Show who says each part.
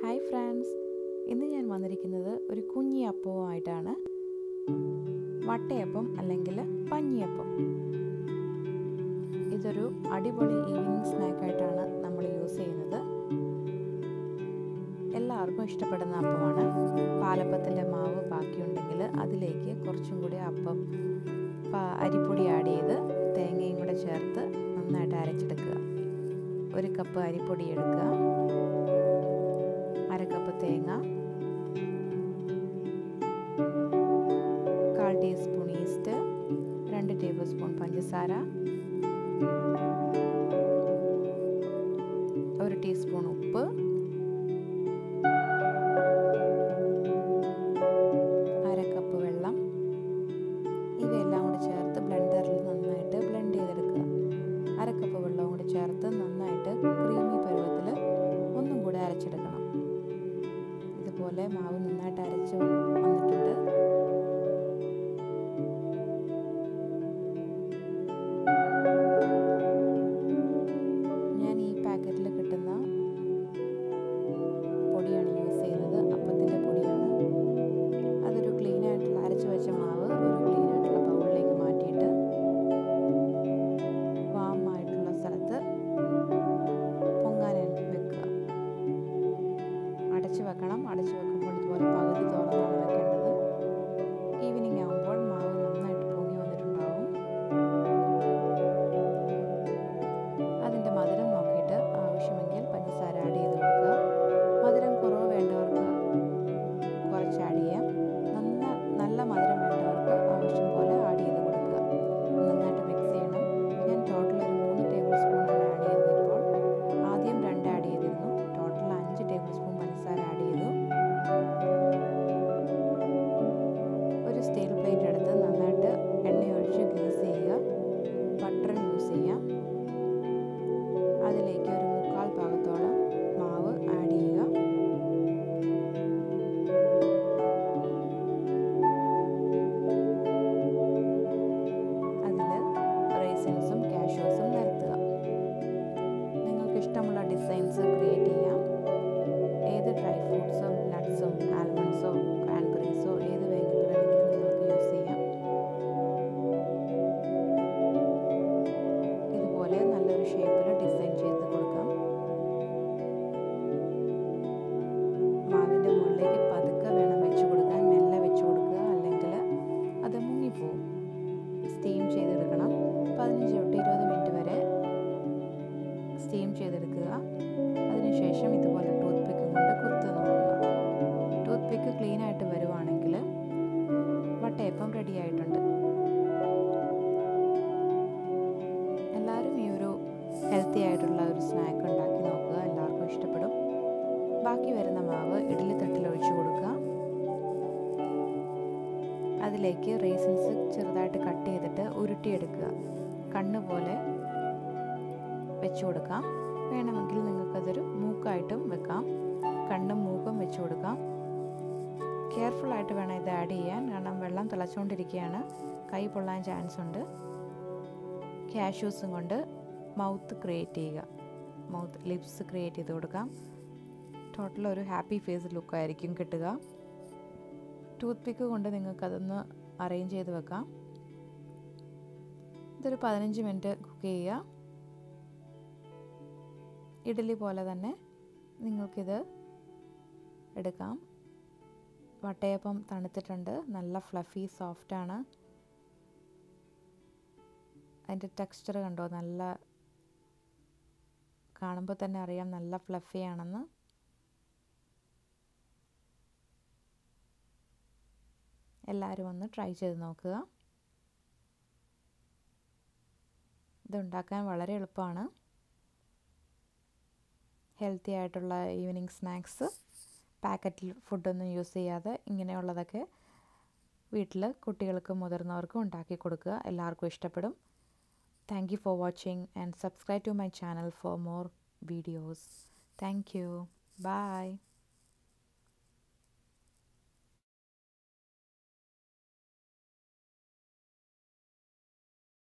Speaker 1: Hi friends, ഇന്ന് ഞാൻ വന്നിരിക്കുന്നത് ഒരു കുഞ്ഞി അപ്പവുമായിട്ടാണ്. വട്ടയപ്പം അല്ലെങ്കിൽ പഞ്ഞിയപ്പം. ഇതൊരു അടിപൊളി ഈവനിങ് സ്നാക്കായിട്ടാണ് നമ്മൾ യൂസ് ചെയ്യുന്നത്. എല്ലാവർക്കും ഇഷ്ടപ്പെടുന്ന അപ്പമാണ്. പാലപ്പത്തിൻ്റെ മാവ് ബാക്കിയുണ്ടെങ്കിൽ അതിലേക്ക് കുറച്ചും കൂടി അപ്പം അരിപ്പൊടി ആഡ് ചെയ്ത് തേങ്ങയും കൂടെ ചേർത്ത് നന്നായിട്ട് അരച്ചെടുക്കുക. 1 കപ്പ് അരിപ്പൊടി എടുക്കുക, 1/2 കപ്പ് തേങ്ങ, 1/4 ടീസ്പൂൺ ഈസ്റ്റ്, 2 ടേബിൾ സ്പൂൺ പഞ്ചസാര, 1 ടീസ്പൂൺ ഉപ്പ്, 1/2 കപ്പ് വെള്ളം. ഇവയെല്ലാം കൂടി ചേർത്ത് ബ്ലെൻഡറിൽ നന്നായിട്ട് ബ്ലെൻഡ് ചെയ്തെടുക്കുക. 1/2 കപ്പ് വെള്ളവും കൂടി ചേർത്ത് നന്നായിട്ട് ക്രീമി പരുവത്തിൽ ഒന്നും കൂടെ അരച്ചെടുക്കണം. ഇതുപോലെ മാവ് നന്നായിട്ട് അരച്ച് വന്നിട്ടുണ്ട്. ഞാൻ ഈ പാക്കറ്റിൽ കിട്ടുന്ന പൊടിയാണ് യൂസ് ചെയ്യുന്നത്. അപ്പത്തിൻ്റെ പൊടിയാണ്. അതൊരു ക്ലീൻ ആയിട്ടുള്ള അരച്ച് വെച്ച മാവ് ഒരു ക്ലീൻ ആയിട്ടുള്ള ബൗളിലേക്ക് മാറ്റിയിട്ട് വാം ആയിട്ടുള്ള സ്ഥലത്ത് പൊങ്ങാൻ വെക്കുക. അടച്ചു വെക്കണം. അടച്ചു വെക്കുമ്പോൾ ഇതുപോലെ പകുതി തുറന്നാണ് വെക്കേണ്ടത്. ഈവനിങ് ആകുമ്പോൾ മാവ് നന്നായിട്ട് പൊങ്ങി വന്നിട്ടുണ്ടാവും. അതിൻ്റെ മധുരം നോക്കിയിട്ട് ആവശ്യമെങ്കിൽ പഞ്ചസാര ആഡ് ചെയ്ത് കൊടുക്കുക. മധുരം കുറവ് വേണ്ടവർക്ക് കുറച്ച് ആഡ് ചെയ്യാം. നല്ല മധുരം വേണ്ടവർക്ക് ആവശ്യം പോലെ ആഡ് ചെയ്ത് കൊടുക്കുക. നന്നായിട്ട് മിക്സ് ചെയ്യണം. ഞാൻ ടോട്ടൽ ഒരു 3 ടേബിൾ സ്പൂണാണ് ആഡ് ചെയ്തത്. ഇപ്പോൾ ആദ്യം 2 ആഡ് ചെയ്തിരുന്നു. ടോട്ടൽ 5 ടേബിൾ സ്പൂൺ പഞ്ചസാര ആഡ് ചെയ്തു. ഒരു സ്റ്റീൽ പ്ലേറ്റ് എടുത്ത് നന്നായിട്ട് എണ്ണയൊഴിച്ച് ഗ്രീസ് ചെയ്യുക. ബട്ടർ യൂസ് ചെയ്യാം. അതിലേക്ക് ഒരു 3/4 ഭാഗത്തോളം മാവ് ആഡ് ചെയ്യുക. അതിൽ റൈസിൻസും കാഷ്യൂസും നിരത്തുക. നിങ്ങൾക്ക് ഇഷ്ടമുള്ള ഡിസൈൻസ് ക്രിയേറ്റ് ചെയ്യാം. ഏത് ഡ്രൈ ഫ്രൂട്ട്സും നട്ട്സും ആൽമണ്ട്സോ ക്രാൻബെറീസോ ഏത് വേണമെങ്കിലും നിങ്ങൾക്ക് യൂസ് ചെയ്യാം. ഇതുപോലെ നല്ലൊരു ഷേപ്പിൽ ഡിസൈൻ ചെയ്ത് കൊടുക്കാം. മാവിൻ്റെ മുകളിലേക്ക് പതുക്കെ വേണം വെച്ച് കൊടുക്കാൻ. മെല്ലെ വെച്ച് കൊടുക്കുക, അല്ലെങ്കിൽ അത് മുങ്ങിപ്പോവും. സ്റ്റീം ചെയ്തെടുക്കണം. 15 തൊട്ട് 20 മിനിറ്റ് വരെ സ്റ്റീം ചെയ്തെടുക്കുക. അതിനുശേഷം ഇതുപോലെ ടൂത്ത് പിക്ക് കൊണ്ട് കുത്തി നോക്കുക. ടൂത്ത് പിക്ക് ക്ലീൻ ആയിട്ട് വരുവാണെങ്കിൽ വട്ടയപ്പം റെഡി ആയിട്ടുണ്ട്. എല്ലാവരും ഈ ഒരു ഹെൽത്തി ആയിട്ടുള്ള ഒരു സ്നാക്ക് ഉണ്ടാക്കി നോക്കുക. എല്ലാവർക്കും ഇഷ്ടപ്പെടും. ബാക്കി വരുന്ന മാവ് ഇഡ്ഡലി തട്ടിൽ ഒഴിച്ചു കൊടുക്കുക. അതിലേക്ക് റൈസിൻസ് ചെറുതായിട്ട് കട്ട് ചെയ്തിട്ട് ഉരുട്ടിയെടുക്കുക. കണ്ണ് പോലെ വെച്ചു കൊടുക്കാം. വേണമെങ്കിൽ നിങ്ങൾക്കതൊരു മൂക്കായിട്ടും വെക്കാം. കണ്ണും മൂക്കും വെച്ചു കൊടുക്കാം. കെയർഫുള്ളായിട്ട് വേണം ഇത് ആഡ് ചെയ്യാൻ, കാരണം വെള്ളം തിളച്ചുകൊണ്ടിരിക്കുകയാണ്. കൈ പൊള്ളാൻ ചാൻസ് ഉണ്ട്. കാഷ്യൂസും കൊണ്ട് മൗത്ത് ക്രിയേറ്റ് ചെയ്യുക. ലിപ്സ് ക്രിയേറ്റ് ചെയ്ത് കൊടുക്കാം. ടോട്ടൽ ഒരു ഹാപ്പി ഫേസ് ലുക്കായിരിക്കും കിട്ടുക. ടൂത്ത് പിക്ക് കൊണ്ട് നിങ്ങൾക്കതൊന്ന് അറേഞ്ച് ചെയ്ത് വെക്കാം. ഇതൊരു 15 മിനിറ്റ് കുക്ക് ചെയ്യുക. ഇഡ്ഡലി പോലെ തന്നെ നിങ്ങൾക്കിത് എടുക്കാം. വട്ടയപ്പം തണുത്തിട്ടുണ്ട്. നല്ല ഫ്ലഫി സോഫ്റ്റാണ്. അതിൻ്റെ ടെക്സ്ചർ കണ്ടോ? നല്ല കാണുമ്പോൾ തന്നെ അറിയാം നല്ല ഫ്ലഫി ആണെന്ന്. എല്ലാവരും ഒന്ന് ട്രൈ ചെയ്ത് നോക്കുക. ഇതുണ്ടാക്കാൻ വളരെ എളുപ്പമാണ്. ഹെൽത്തി ആയിട്ടുള്ള ഈവനിങ് സ്നാക്സ്, പാക്കറ്റിൽ ഫുഡൊന്നും യൂസ് ചെയ്യാതെ ഇങ്ങനെയുള്ളതൊക്കെ വീട്ടിൽ കുട്ടികൾക്കും മുതിർന്നവർക്കും ഉണ്ടാക്കി കൊടുക്കുക. എല്ലാവർക്കും ഇഷ്ടപ്പെടും. Thank you for watching and subscribe to my channel for more videos. Thank you. Bye.